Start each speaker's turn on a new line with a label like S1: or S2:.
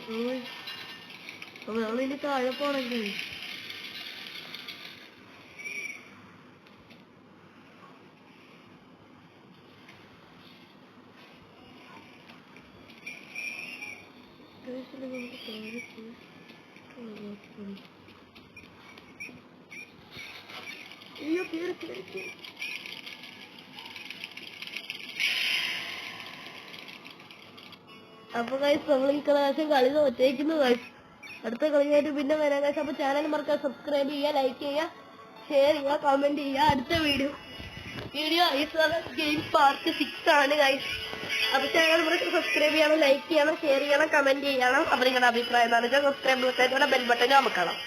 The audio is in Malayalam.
S1: അപ്പൊ നമ്മളിനി താഴെ പോണെങ്കിൽ അയ്യോ കേറി കേറി കേറി. അപ്പൊ ഗൈസ് നമ്മൾ ഈ പ്രാവശ്യം കളി തോറ്റേക്കുന്നു ഗൈസ്. അടുത്ത കളിയായിട്ട് പിന്നെ വരാം ഗൈസ്. അപ്പൊ ചാനൽ മറക്കാതെ സബ്സ്ക്രൈബ് ചെയ്യുക, ലൈക്ക് ചെയ്യുക, ഷെയർ ചെയ്യുക, കമന്റ് ചെയ്യുക. അടുത്ത വീഡിയോ ഗെയിം പാർട്ട് 6 ആണ് ഗൈസ്. അപ്പൊ ചാനൽ മറക്കാതെ സബ്സ്ക്രൈബ് ചെയ്യണം, ലൈക്ക് ചെയ്യണം, ഷെയർ ചെയ്യണം, കമന്റ് ചെയ്യണം. അപ്പൊ നിങ്ങളുടെ അഭിപ്രായം എന്താണെന്ന് വെച്ചാൽ സബ്സ്ക്രൈബ് ബട്ടൺ ബെൽ ബട്ടൺ അമക്കണം.